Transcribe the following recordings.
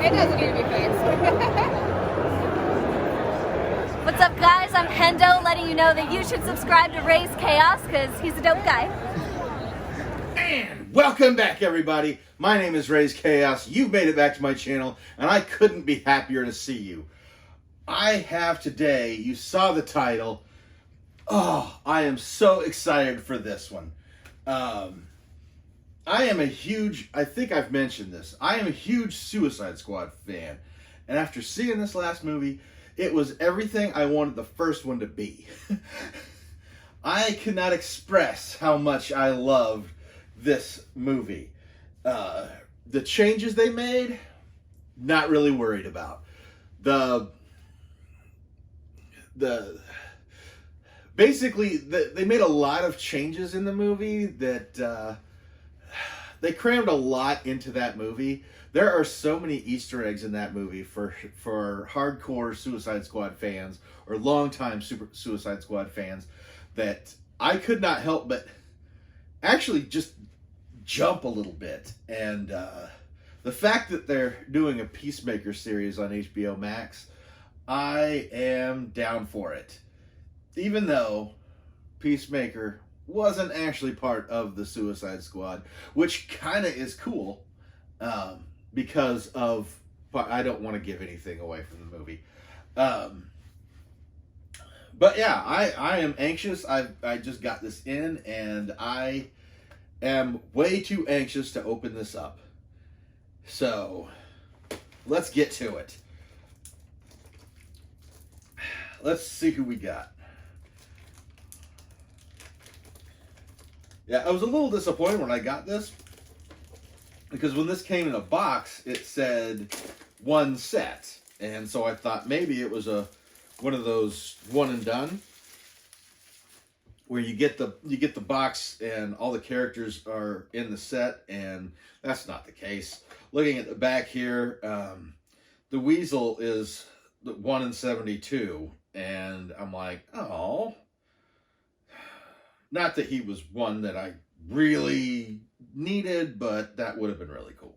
It doesn't need to be fixed. What's up, guys? I'm Hendo, letting you know that you should subscribe to Raze Chaos because he's a dope guy. And welcome back, everybody. My name is Raze Chaos. You've made it back to my channel, and I couldn't be happier to see you. I have today, you saw the title. Oh, I am so excited for this one. I am a huge, I think I've mentioned this, I am a huge Suicide Squad fan. And after seeing this last movie, it was everything I wanted the first one to be. I cannot express how much I loved this movie. The changes they made, not really worried about. Basically, they made a lot of changes in the movie that they crammed a lot into that movie. There are so many Easter eggs in that movie for hardcore Suicide Squad fans or longtime Suicide Squad fans that I could not help but actually just jump a little bit. And the fact that they're doing a Peacemaker series on HBO Max, I am down for it. Even though Peacemaker wasn't actually part of the Suicide Squad, which kind of is cool because of, I don't want to give anything away from the movie. But yeah, I am anxious. I just got this in, and I am way too anxious to open this up. So let's get to it. Let's see who we got. Yeah, I was a little disappointed when I got this because when this came in a box, it said one set. And so I thought maybe it was one of those one and done where you get the box and all the characters are in the set, and that's not the case. Looking at the back here, the Weasel is the 1 in 72, and I'm like, oh. Not that he was one that I really needed, but that would have been really cool.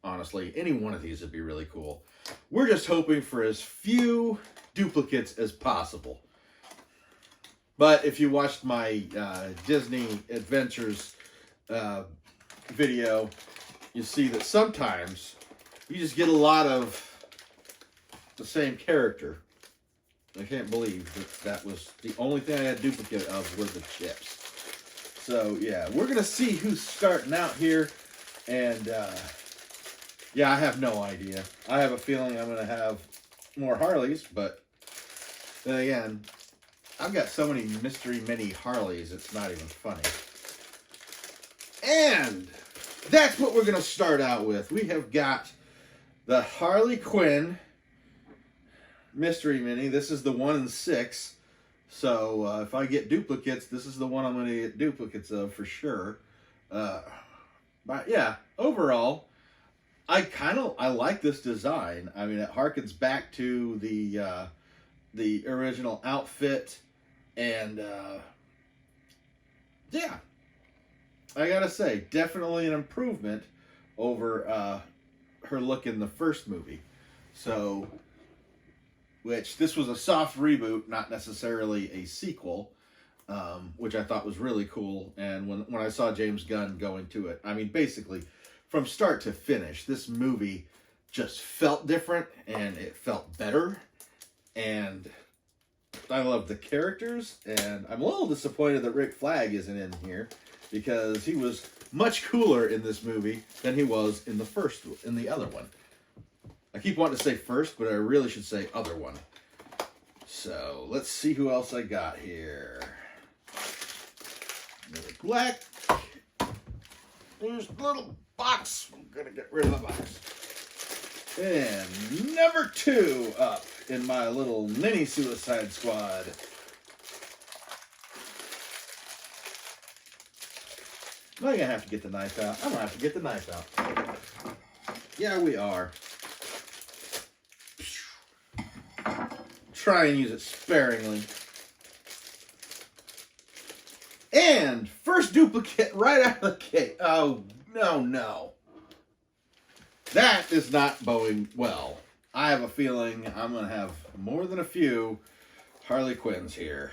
Honestly, any one of these would be really cool. We're just hoping for as few duplicates as possible. But if you watched my Disney Adventures video, you see that sometimes you just get a lot of the same character. I can't believe that was the only thing I had duplicate of were the chips. So yeah, we're gonna see who's starting out here, and yeah, I have no idea. I have a feeling I'm gonna have more Harleys, but then again, I've got so many mystery mini Harleys, it's not even funny. And that's what we're gonna start out with. We have got the Harley Quinn Mystery Mini. This is the 1 in 6. So if I get duplicates, this is the one I'm going to get duplicates of for sure. But yeah, overall, I like this design. I mean, it harkens back to the original outfit, and yeah, I gotta say, definitely an improvement over her look in the first movie. So, which this was a soft reboot, not necessarily a sequel, which I thought was really cool. And when I saw James Gunn go into it, I mean, basically, from start to finish, this movie just felt different, and it felt better, and I love the characters, and I'm a little disappointed that Rick Flag isn't in here, because he was much cooler in this movie than he was in the other one. I keep wanting to say first, but I really should say other one. So, let's see who else I got here. Another black. There's a little box. I'm going to get rid of the box. And number 2 up in my little mini Suicide Squad. Am I going to have to get the knife out? I'm going to have to get the knife out. Yeah, we are. Try and use it sparingly. And first duplicate right out of the gate. Oh, no. That is not bowing well. I have a feeling I'm going to have more than a few Harley Quinns here.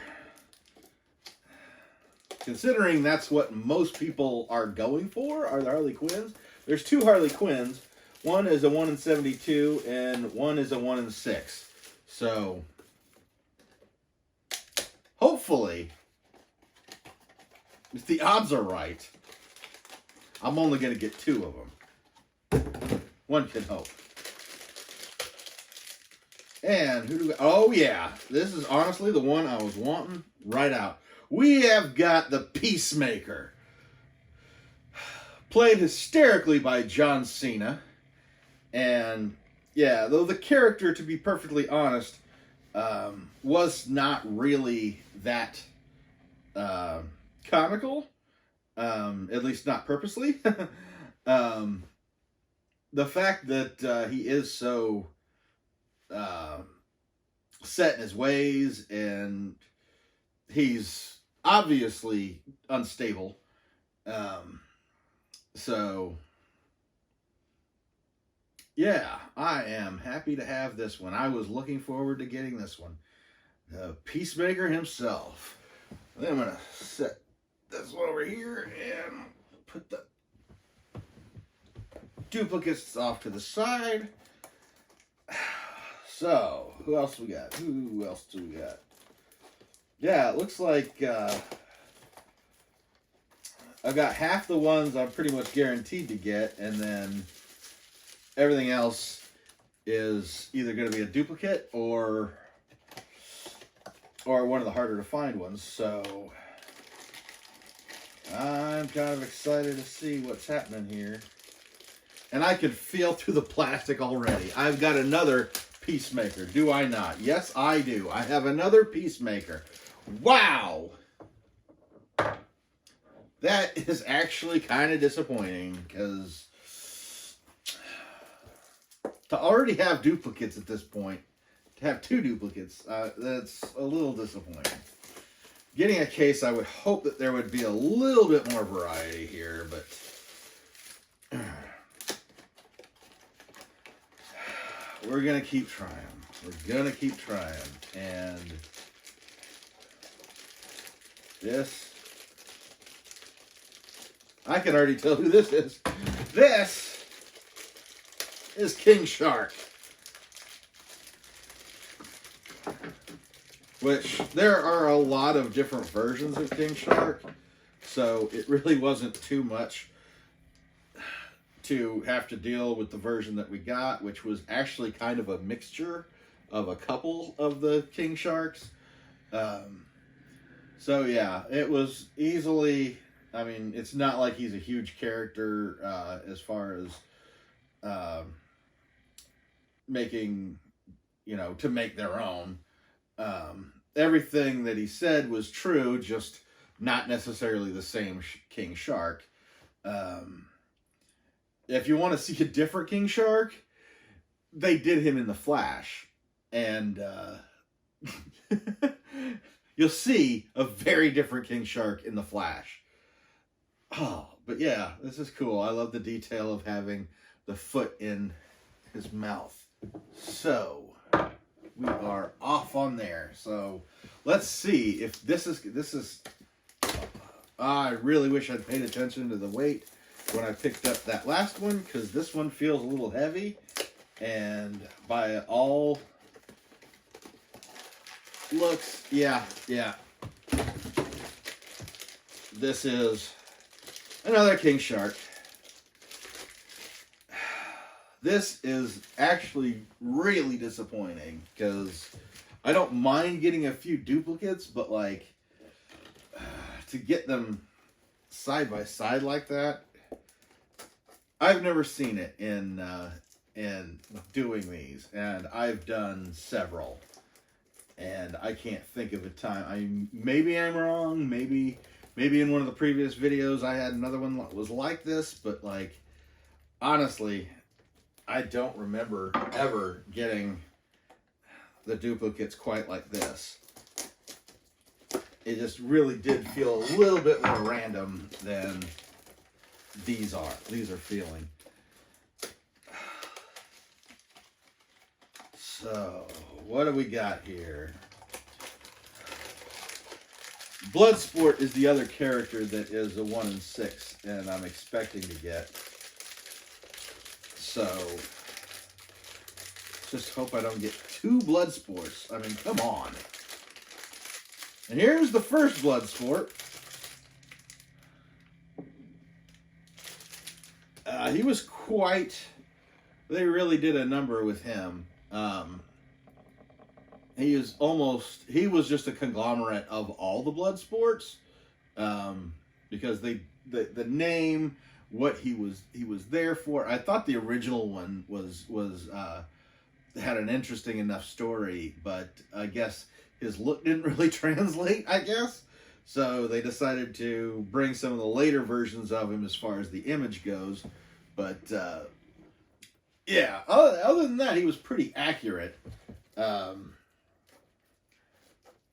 Considering that's what most people are going for, are the Harley Quinns. There's 2 Harley Quinns. One is a 1 in 72, and one is a 1 in 6. So, hopefully, if the odds are right, I'm only going to get 2 of them. One can hope. And who do we... Oh, yeah. This is honestly the one I was wanting right out. We have got the Peacemaker. Played hysterically by John Cena. And, yeah, though the character, to be perfectly honest, was not really that comical. At least not purposely. The fact that he is so set in his ways, and he's obviously unstable. So, yeah, I am happy to have this one. I was looking forward to getting this one. The Peacemaker himself. Then I'm going to set this one over here and put the duplicates off to the side. So, who else we got? Who else do we got? Yeah, it looks like I've got half the ones I'm pretty much guaranteed to get, and then everything else is either going to be a duplicate or one of the harder to find ones. So, I'm kind of excited to see what's happening here. And I can feel through the plastic already. I've got another Peacemaker, do I not? Yes, I do. I have another Peacemaker. Wow! That is actually kind of disappointing, because to already have duplicates at this point, to have 2 duplicates, that's a little disappointing. Getting a case, I would hope that there would be a little bit more variety here, but we're going to keep trying. We're going to keep trying. And this, I can already tell who this is. This is King Shark. Which, there are a lot of different versions of King Shark. So, it really wasn't too much to have to deal with the version that we got, which was actually kind of a mixture of a couple of the King Sharks. So yeah, it was easily, I mean, it's not like he's a huge character as far as making, to make their own. Everything that he said was true, just not necessarily the same King Shark. If you want to see a different King Shark, they did him in The Flash. And you'll see a very different King Shark in The Flash. Oh, but yeah, this is cool. I love the detail of having the foot in his mouth. So, we are off on there. So, let's see if this is... I really wish I'd paid attention to the weight when I picked up that last one, because this one feels a little heavy, and by all looks, yeah, this is another King Shark. This is actually really disappointing, because I don't mind getting a few duplicates, but like, to get them side by side like that, I've never seen it in doing these, and I've done several, and I can't think of a time. Maybe I'm wrong. Maybe in one of the previous videos I had another one that was like this, but like, honestly, I don't remember ever getting the duplicates quite like this. It just really did feel a little bit more random than these are feeling. So, what do we got here? Bloodsport is the other character that is a 1 in 6, and I'm expecting to get. So, just hope I don't get 2 Bloodsports. I mean, come on. And here's the first Bloodsport. He was quite... They really did a number with him. He was just a conglomerate of all the Bloodsports, because the name, what he was there for. I thought the original one was had an interesting enough story, but I guess his look didn't really translate, I guess. So they decided to bring some of the later versions of him as far as the image goes. But yeah, other than that, he was pretty accurate.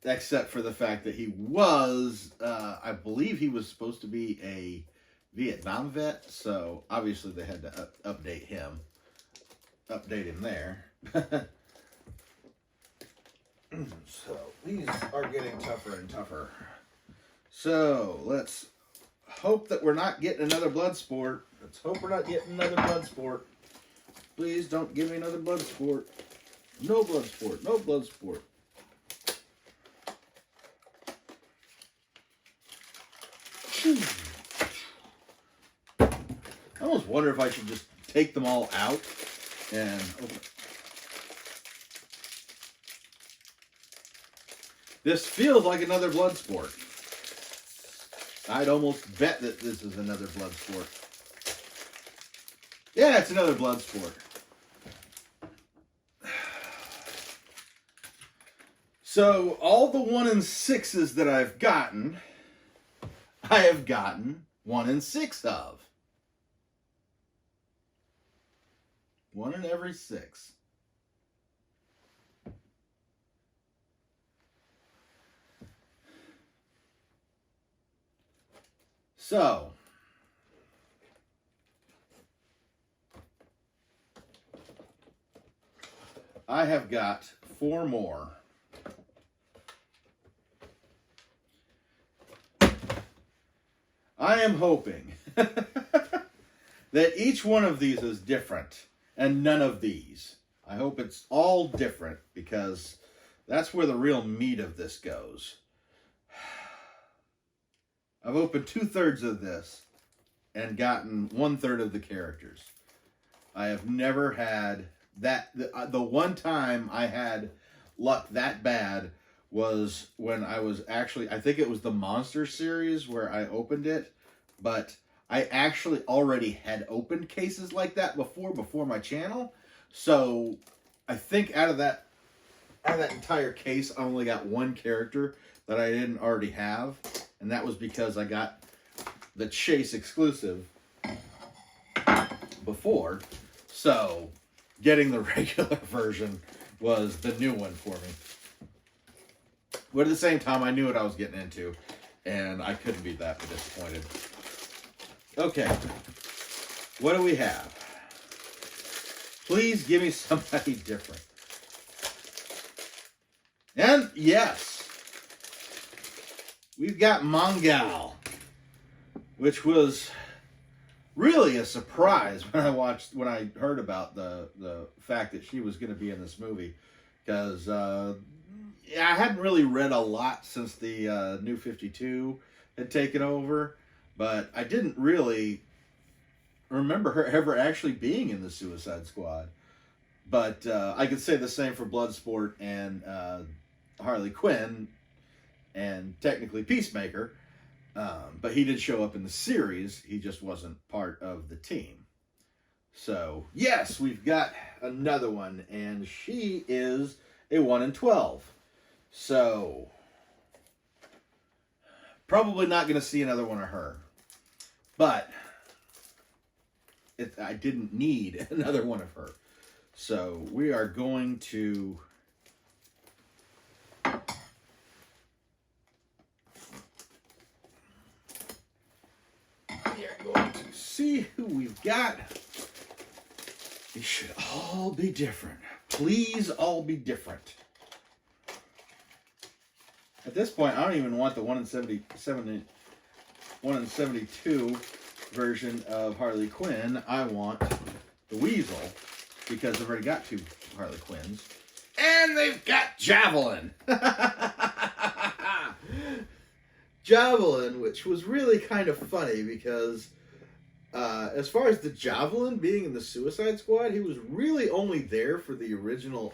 Except for the fact that he was, I believe he was supposed to be a Vietnam vet, so obviously they had to update him there. So these are getting tougher and tougher. So let's hope that we're not getting another Bloodsport. Let's hope we're not getting another Bloodsport. Please don't give me another Bloodsport. No Bloodsport. No Bloodsport. I almost wonder if I should just take them all out and open. This feels like another Bloodsport. I'd almost bet that this is another Bloodsport. Yeah, it's another Bloodsport. So, all the 1 in 6s that I've gotten, I have gotten 1 in 6 of. 1 in every 6. So, I have got 4 more. I am hoping that each one of these is different and none of these. I hope it's all different because that's where the real meat of this goes. I've opened 2/3 of this and gotten 1/3 of the characters. I have never had that. The one time I had luck that bad was when I was actually, I think it was the Monster series where I opened it, but I actually already had opened cases like that before my channel. So I think out of that entire case, I only got 1 character that I didn't already have. And that was because I got the Chase exclusive before. So getting the regular version was the new one for me. But at the same time, I knew what I was getting into. And I couldn't be that disappointed. Okay. What do we have? Please give me somebody different. And yes, we've got Mongal, which was really a surprise when I heard about the fact that she was going to be in this movie, because I hadn't really read a lot since the New 52 had taken over, but I didn't really remember her ever actually being in the Suicide Squad. But I could say the same for Bloodsport and Harley Quinn, and technically Peacemaker. But he did show up in the series. He just wasn't part of the team. So, yes, we've got another one, and she is a 1 in 12. So, probably not going to see another one of her. But I didn't need another one of her. So, we are going to... We are going to see who we've got. They should all be different. Please all be different. At this point, I don't even want the 1 in 72 version of Harley Quinn. I want the Weasel, because I've already got 2 Harley Quinns. And they've got Javelin. Javelin, which was really kind of funny because as far as the Javelin being in the Suicide Squad, he was really only there for the original,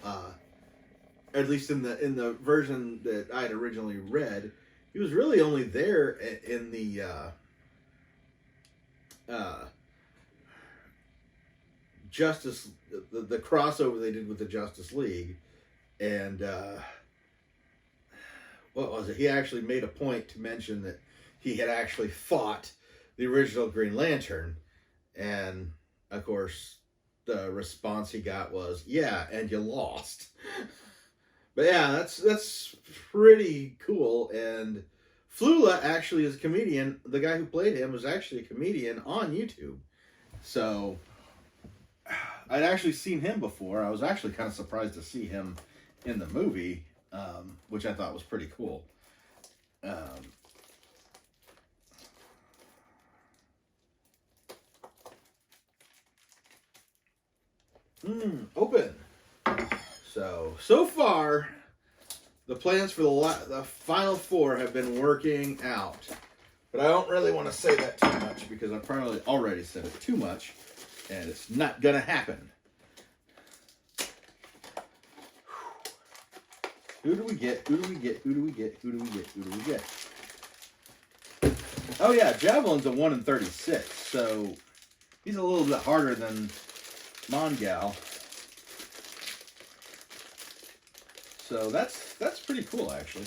at least in the version that I had originally read. He was really only there in the Justice, the crossover they did with the Justice League, and what was it? He actually made a point to mention that he had actually fought the original Green Lantern, and of course the response he got was, "Yeah, and you lost." But yeah, that's pretty cool. And Flula actually is a comedian. The guy who played him was actually a comedian on YouTube. So I'd actually seen him before. I was actually kind of surprised to see him in the movie, which I thought was pretty cool. Open. So far, the plans for the final 4 have been working out. But I don't really want to say that too much because I probably already said it too much, and it's not going to happen. Who do we get? Who do we get? Who do we get? Who do we get? Who do we get? Oh yeah, Javelin's a 1 in 36, so he's a little bit harder than Mongal. So that's pretty cool, actually.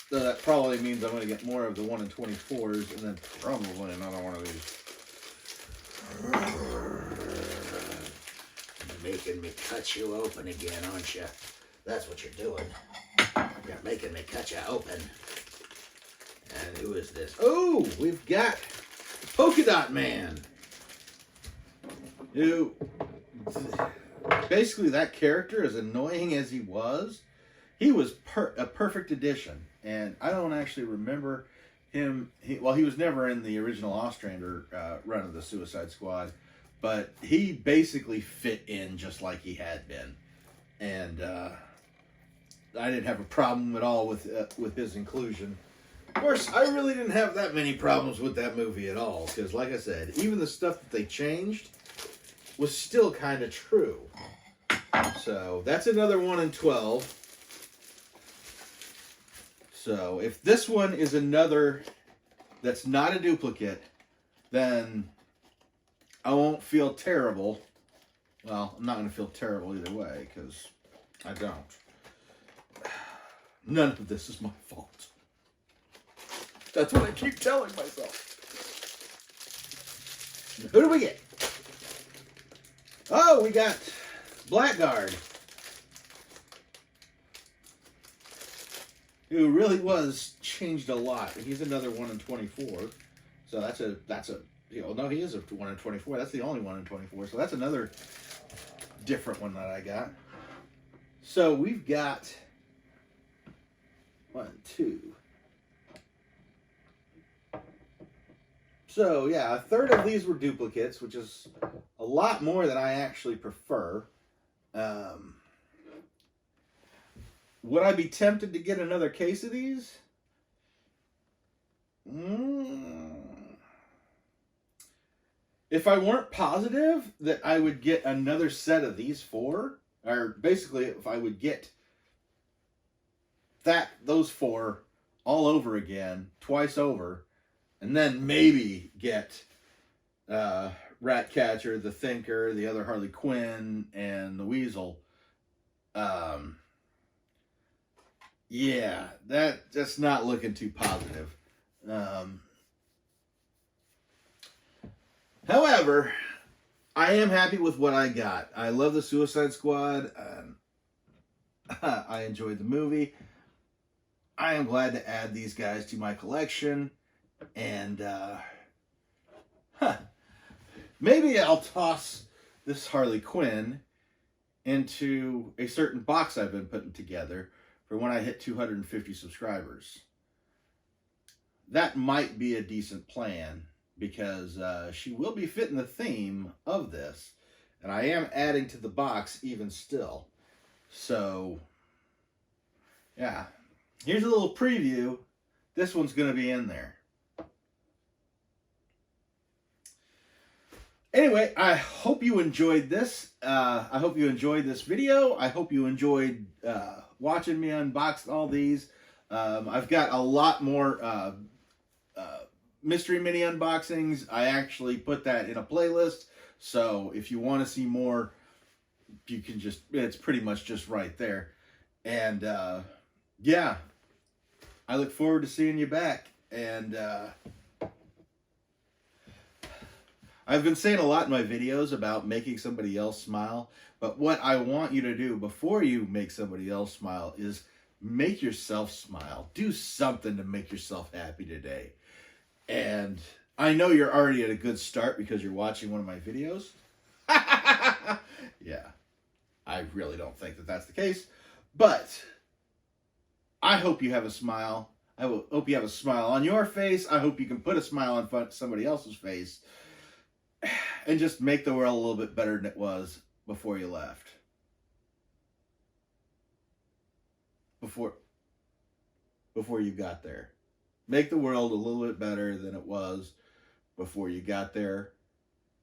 So that probably means I'm going to get more of the 1 in 24s, and then probably another one of these. You're making me cut you open again, aren't you? That's what you're doing. You're making me cut you open. And who is this? Oh, we've got Polka Dot Man. Who, basically, that character, as annoying as he was a perfect addition. And I don't actually remember him. He was never in the original Ostrander run of the Suicide Squad, but he basically fit in just like he had been. And I didn't have a problem at all with his inclusion. Of course, I really didn't have that many problems with that movie at all, because like I said, even the stuff that they changed was still kind of true. So that's another 1 in 12. So if this one is another that's not a duplicate, then I won't feel terrible. Well, I'm not going to feel terrible either way, because I don't. None of this is my fault. That's what I keep telling myself. Who do we get? Oh, we got Blackguard, who really was changed a lot. He's another 1 in 24. So that's a no, he is a 1 in 24. That's the only 1 in 24. So that's another different one that I got. So we've got 1, 2. So yeah, a third of these were duplicates, which is a lot more than I actually prefer. Would I be tempted to get another case of these? If I weren't positive that I would get another set of these 4, or basically if I would get those 4 all over again, twice over, and then maybe get Ratcatcher, the Thinker, the other Harley Quinn, and the Weasel. Yeah, that's not looking too positive. However, I am happy with what I got. I love the Suicide Squad. I enjoyed the movie. I am glad to add these guys to my collection. And maybe I'll toss this Harley Quinn into a certain box I've been putting together for when I hit 250 subscribers. That might be a decent plan because she will be fitting the theme of this, and I am adding to the box even still. So, yeah. Here's a little preview. This one's going to be in there. Anyway, I hope you enjoyed this. I hope you enjoyed this video. I hope you enjoyed watching me unbox all these. I've got a lot more mystery mini unboxings. I actually put that in a playlist. So if you want to see more, you can just, it's pretty much just right there. And yeah, I look forward to seeing you back. And I've been saying a lot in my videos about making somebody else smile, but what I want you to do before you make somebody else smile is make yourself smile. Do something to make yourself happy today. And I know you're already at a good start because you're watching one of my videos. Yeah, I really don't think that that's the case, but I hope you have a smile. I hope you have a smile on your face. I hope you can put a smile on somebody else's face. And just make the world a little bit better than it was before you left. Before you got there. Make the world a little bit better than it was before you got there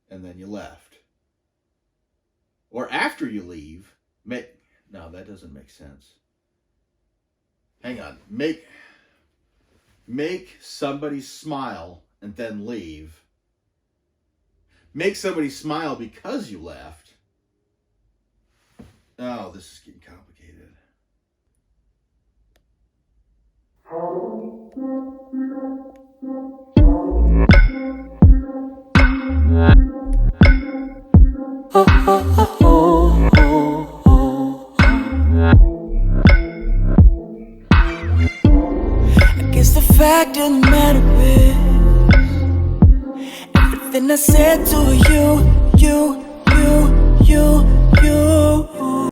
and then you left. Or after you leave, no, that doesn't make sense. Hang on. Make somebody smile and then leave. Make somebody smile because you left. Oh, this is getting complicated. I guess the fact of the matter is, everything I said to you